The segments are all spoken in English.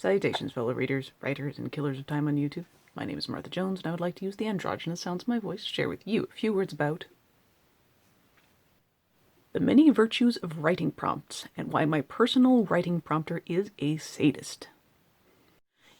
Salutations, fellow readers, writers, and killers of time on YouTube. My name is Martha Jones, and I would like to use the androgynous sounds of my voice to share with you a few words about the many virtues of writing prompts and why my personal writing prompter is a sadist.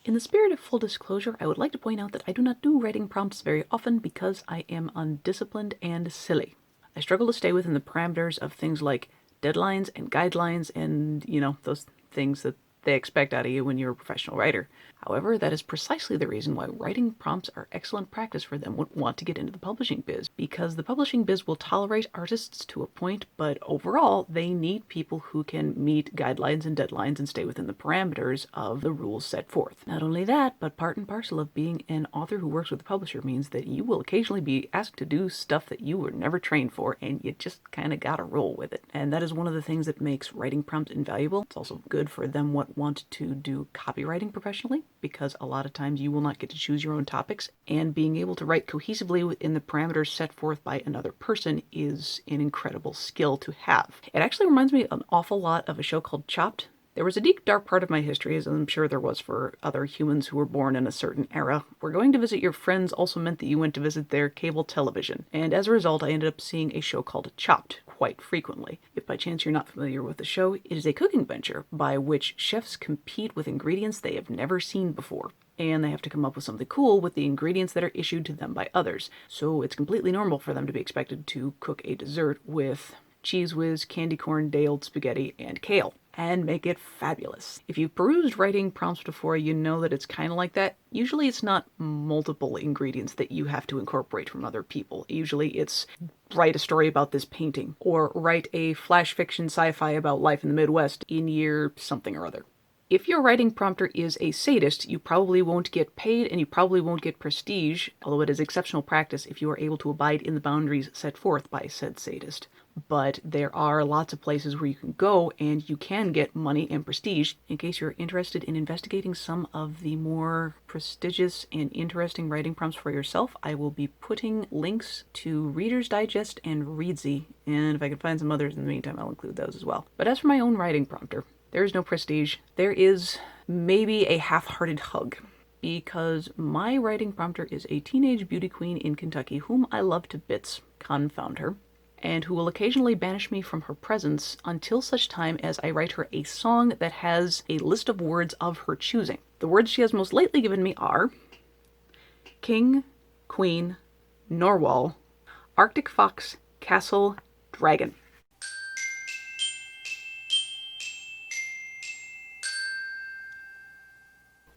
In the spirit of full disclosure, I would like to point out that I do not do writing prompts very often because I am undisciplined and silly. I struggle to stay within the parameters of things like deadlines and guidelines and, those things that they expect out of you when you're a professional writer. However, that is precisely the reason why writing prompts are excellent practice for them who want to get into the publishing biz, because the publishing biz will tolerate artists to a point, but overall they need people who can meet guidelines and deadlines and stay within the parameters of the rules set forth. Not only that, but part and parcel of being an author who works with a publisher means that you will occasionally be asked to do stuff that you were never trained for, and you just kind of gotta roll with it. And that is one of the things that makes writing prompts invaluable. It's also good for them what want to do copywriting professionally, because a lot of times you will not get to choose your own topics, and being able to write cohesively within the parameters set forth by another person is an incredible skill to have. It actually reminds me an awful lot of a show called Chopped. There was a deep, dark part of my history, as I'm sure there was for other humans who were born in a certain era, where going to visit your friends also meant that you went to visit their cable television, and as a result I ended up seeing a show called Chopped quite frequently. If by chance you're not familiar with the show, it is a cooking venture by which chefs compete with ingredients they have never seen before, and they have to come up with something cool with the ingredients that are issued to them by others. So it's completely normal for them to be expected to cook a dessert with Cheese Whiz, candy corn, day-old spaghetti, and kale, and make it fabulous. If you've perused writing prompts before, you know that it's kind of like that. Usually it's not multiple ingredients that you have to incorporate from other people. Usually it's write a story about this painting, or write a flash fiction sci-fi about life in the Midwest in year something or other. If your writing prompter is a sadist, you probably won't get paid and you probably won't get prestige, although it is exceptional practice if you are able to abide in the boundaries set forth by said sadist. But there are lots of places where you can go and you can get money and prestige. In case you're interested in investigating some of the more prestigious and interesting writing prompts for yourself, I will be putting links to Reader's Digest and Reedsy, and if I can find some others in the meantime, I'll include those as well. But as for my own writing prompter, there is no prestige. There is maybe a half-hearted hug, because my writing prompter is a teenage beauty queen in Kentucky whom I love to bits, confound her, and who will occasionally banish me from her presence until such time as I write her a song that has a list of words of her choosing. The words she has most lately given me are king, queen, narwhal, Arctic fox, castle, dragon.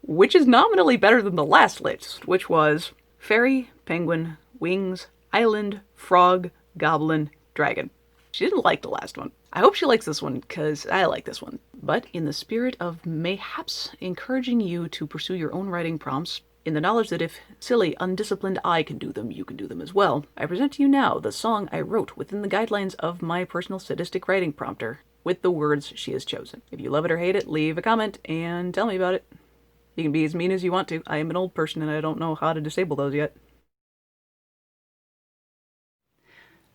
Which is nominally better than the last list, which was fairy, penguin, wings, island, frog, goblin, dragon. She didn't like the last one. I hope she likes this one, because I like this one. But in the spirit of mayhaps encouraging you to pursue your own writing prompts, in the knowledge that if silly, undisciplined I can do them, you can do them as well, I present to you now the song I wrote within the guidelines of my personal sadistic writing prompter, with the words she has chosen. If you love it or hate it, leave a comment and tell me about it. You can be as mean as you want to. I am an old person and I don't know how to disable those yet.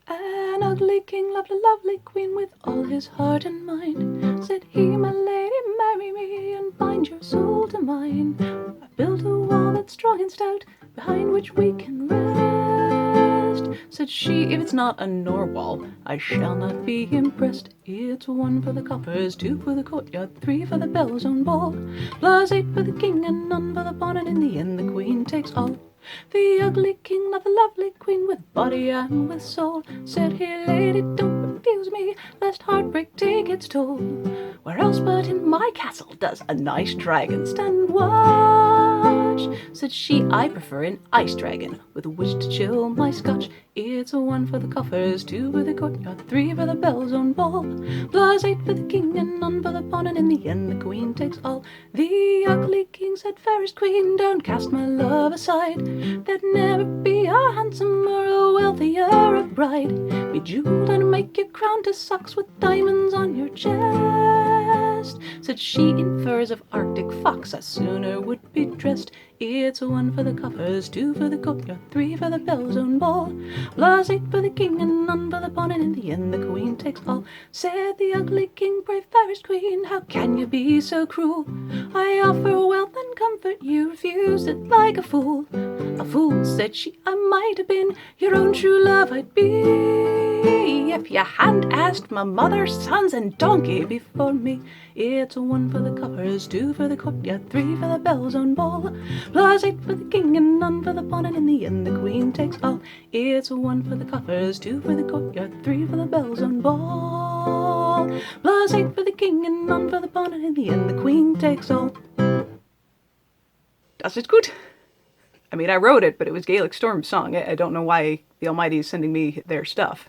An ugly king loved a lovely queen with all his heart and mind. Said he, my lady, marry me and bind your soul to mine. I built a wall that's strong and stout, behind which we can rest. Said she, if it's not a narwhal, I shall not be impressed. It's 1 for the coffers, 2 for the courtyard, 3 for the bells on ball, plus 8 for the king and none for the pawn, and in the end the queen takes all. The ugly king loved the lovely queen with body and with soul. Said he, lady, don't refuse me, lest heartbreak take its toll. Where else but in my castle does a nice dragon stand and watch? Said she, I prefer an ice dragon with which to chill my scotch. It's 1 for the coffers, 2 for the courtyard, 3 for the bells on ball, plus 8 for the king and none for the pawn, and in the end the queen takes all. The ugly king said, fairest queen, don't cast my love aside. There'd never be a handsomer or wealthier a bride, be jeweled and make your crown to socks with diamonds on your chest. rest. Said she in furs of Arctic fox, I sooner would be dressed. It's a 1 for the coffers, 2 for the courtyard, 3 for the bell's own ball. Plus 8 for the king and none for the pawn, and in the end the queen takes all. Said the ugly king, brave fairest queen, how can you be so cruel? I offer wealth and comfort, you refused it like a fool. A fool, said she, I might have been, your own true love I'd be, if you hadn't asked my mother, sons and donkey before me. It's a 1 for the coffers, 2 for the courtyard, 3 for the bell's own ball. Plus 8 for the king and none for the pawn, and in the end the queen takes all. It's a 1 for the coffers, 2 for the courtyard, 3 for the bell's own ball. Plus 8 for the king and none for the pawn, and in the end the queen takes all. Das ist gut. I mean, I wrote it, but it was Gaelic Storm's song. I don't know why the Almighty is sending me their stuff.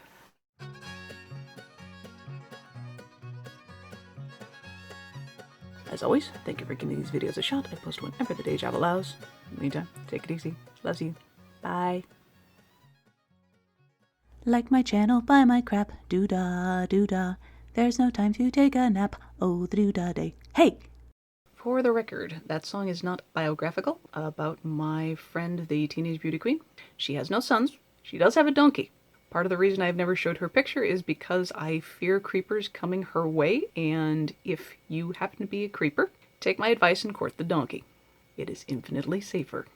As always, thank you for giving these videos a shot. I post whenever the day job allows. In the meantime, take it easy. Loves you. Bye. Like my channel, buy my crap. Doo-dah, doo-dah. There's no time to take a nap. Oh, the doo-dah day. Hey! For the record, that song is not biographical about my friend, the teenage beauty queen. She has no sons. She does have a donkey. Part of the reason I've never showed her picture is because I fear creepers coming her way, and if you happen to be a creeper, take my advice and court the donkey. It is infinitely safer.